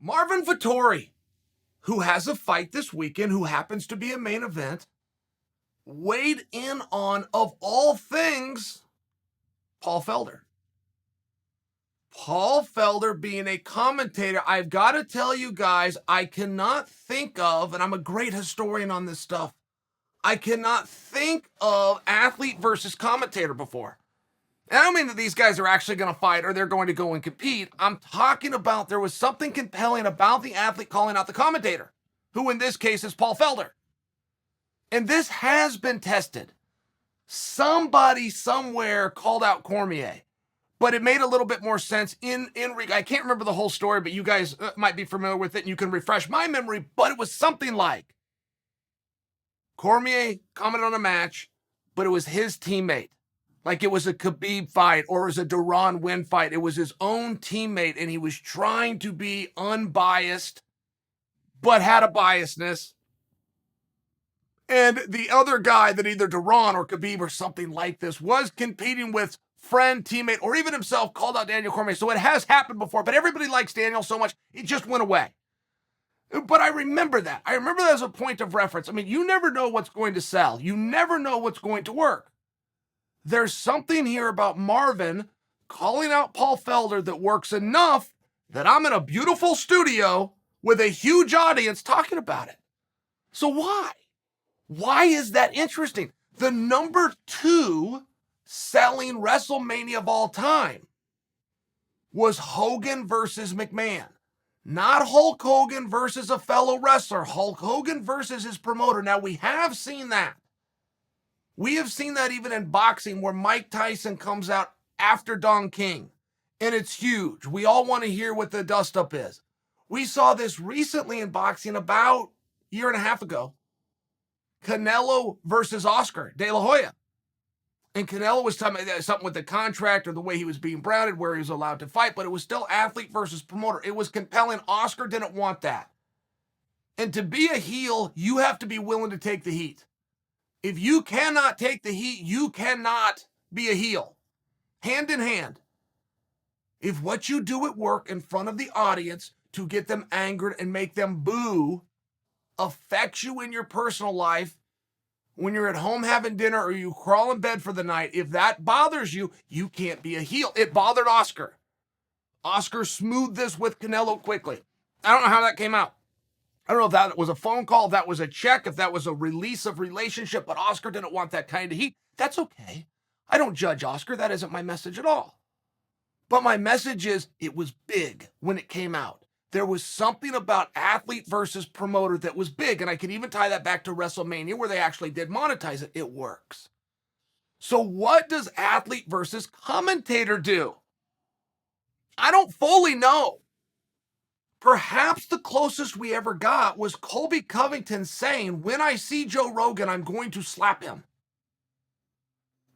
Marvin Vettori, who has a fight this weekend, who happens to be a main event, weighed in on, of all things, Paul Felder. Paul Felder being a commentator, I've got to tell you guys, I cannot think of, and I'm a great historian on this stuff, I cannot think of athlete versus commentator before. And I don't mean that these guys are actually going to fight or they're going to go and compete. I'm talking about there was something compelling about the athlete calling out the commentator, who in this case is Paul Felder. And this has been tested. Somebody somewhere called out Cormier, but it made a little bit more sense I can't remember the whole story, but you guys might be familiar with it and you can refresh my memory, but it was something like Cormier commented on a match, but it was his teammate. Like it was a Khabib fight or it was a Duran Win fight. It was his own teammate and he was trying to be unbiased, but had a biasness. And the other guy that either Duran or Khabib or something like this was competing with friend, teammate, or even himself called out Daniel Cormier. So it has happened before, but everybody likes Daniel so much, it just went away. But I remember that. I remember that as a point of reference. I mean, you never know what's going to sell. You never know what's going to work. There's something here about Marvin calling out Paul Felder that works enough that I'm in a beautiful studio with a huge audience talking about it. So why? Why is that interesting? The number 2 selling WrestleMania of all time was Hogan versus McMahon. Not Hulk Hogan versus a fellow wrestler. Hulk Hogan versus his promoter. Now, we have seen that. We have seen that even in boxing where Mike Tyson comes out after Don King. And it's huge. We all want to hear what the dust-up is. We saw this recently in boxing about a year and a half ago. Canelo versus Oscar de la Hoya. And Canelo was talking about something with the contract or the way he was being branded, where he was allowed to fight, but it was still athlete versus promoter. It was compelling. Oscar didn't want that. And to be a heel, you have to be willing to take the heat. If you cannot take the heat, you cannot be a heel. Hand in hand. If what you do at work in front of the audience to get them angered and make them boo affects you in your personal life, when you're at home having dinner or you crawl in bed for the night, if that bothers you, you can't be a heel. It bothered Oscar. Oscar smoothed this with Canelo quickly. I don't know how that came out. I don't know if that was a phone call, if that was a check, if that was a release of relationship, but Oscar didn't want that kind of heat. That's okay. I don't judge Oscar. That isn't my message at all. But my message is it was big when it came out. There was something about athlete versus promoter that was big, and I can even tie that back to WrestleMania where they actually did monetize it. It works. So what does athlete versus commentator do? I don't fully know. Perhaps the closest we ever got was Colby Covington saying, when I see Joe Rogan, I'm going to slap him.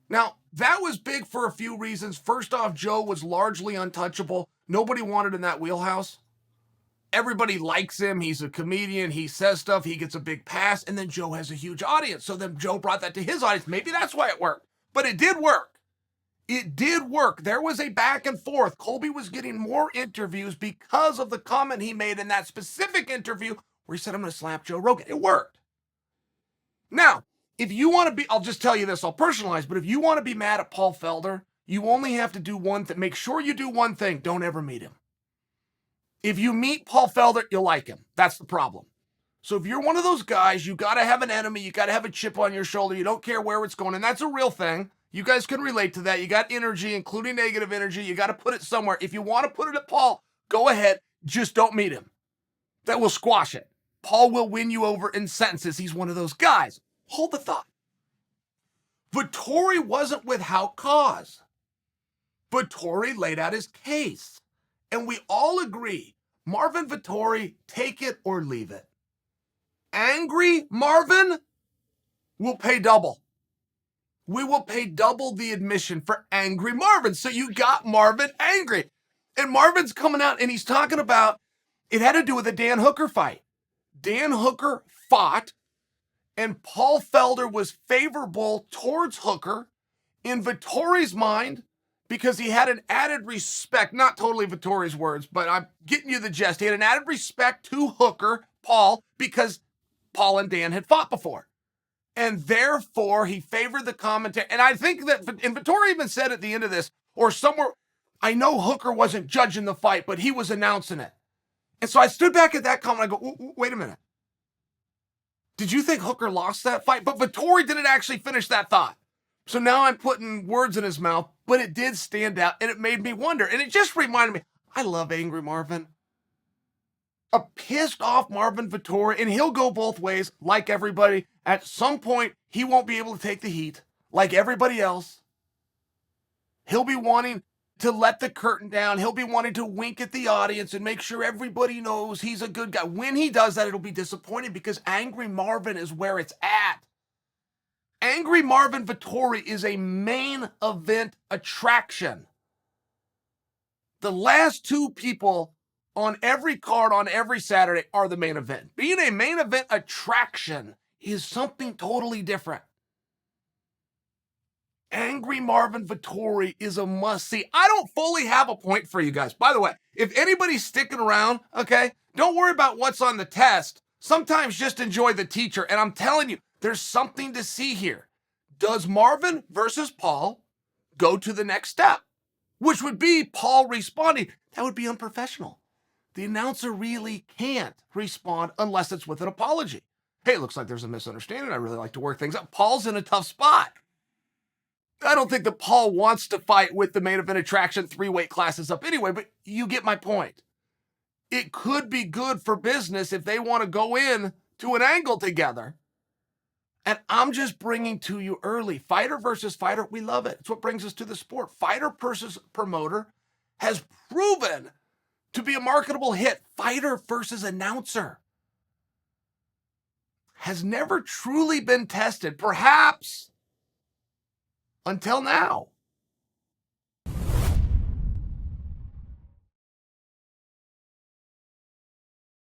Now, that was big for a few reasons. First off, Joe was largely untouchable. Nobody wanted in that wheelhouse. Everybody likes him. He's a comedian. He says stuff. He gets a big pass. And then Joe has a huge audience. So then Joe brought that to his audience. Maybe that's why it worked. But it did work. It did work. There was a back and forth. Colby was getting more interviews because of the comment he made in that specific interview where he said, I'm going to slap Joe Rogan. It worked. Now, if you want to be, I'll just tell you this, I'll personalize, but if you want to be mad at Paul Felder, you only have to do one thing. Make sure you do one thing. Don't ever meet him. If you meet Paul Felder, you'll like him. That's the problem. So if you're one of those guys, you got to have an enemy. You got to have a chip on your shoulder. You don't care where it's going. And that's a real thing. You guys can relate to that. You got energy, including negative energy. You got to put it somewhere. If you want to put it at Paul, go ahead. Just don't meet him. That will squash it. Paul will win you over in sentences. He's one of those guys. Hold the thought. Vettori wasn't without cause. Vettori laid out his case. And we all agree, Marvin Vettori, take it or leave it. Angry Marvin will pay double. We will pay double the admission for angry Marvin. So you got Marvin angry. And Marvin's coming out and he's talking about, it had to do with the Dan Hooker fight. Dan Hooker fought and Paul Felder was favorable towards Hooker. In Vettori's mind, because he had an added respect, not totally Vettori's words, but I'm getting you the gist. He had an added respect to Hooker, Paul, because Paul and Dan had fought before. And therefore, he favored the commentary. And I think that, and Vettori even said at the end of this, or somewhere, I know Hooker wasn't judging the fight, but he was announcing it. And so I stood back at that comment. I go, wait a minute. Did you think Hooker lost that fight? But Vettori didn't actually finish that thought. So now I'm putting words in his mouth, but it did stand out and it made me wonder. And it just reminded me, I love angry Marvin. A pissed off Marvin Vettori, and he'll go both ways like everybody. At some point, he won't be able to take the heat like everybody else. He'll be wanting to let the curtain down. He'll be wanting to wink at the audience and make sure everybody knows he's a good guy. When he does that, it'll be disappointing because angry Marvin is where it's at. Angry Marvin Vettori is a main event attraction. The last two people on every card on every Saturday are the main event. Being a main event attraction is something totally different. Angry Marvin Vettori is a must-see. I don't fully have a point for you guys. By the way, if anybody's sticking around, okay, don't worry about what's on the test. Sometimes just enjoy the teacher. And I'm telling you, there's something to see here. Does Marvin versus Paul go to the next step? Which would be Paul responding. That would be unprofessional. The announcer really can't respond unless it's with an apology. Hey, it looks like there's a misunderstanding. I really like to work things out. Paul's in a tough spot. I don't think that Paul wants to fight with the main event attraction 3 weight classes up anyway, but you get my point. It could be good for business if they want to go in to an angle together. And I'm just bringing to you early, fighter versus fighter, we love it. It's what brings us to the sport. Fighter versus promoter has proven to be a marketable hit. Fighter versus announcer has never truly been tested, perhaps until now.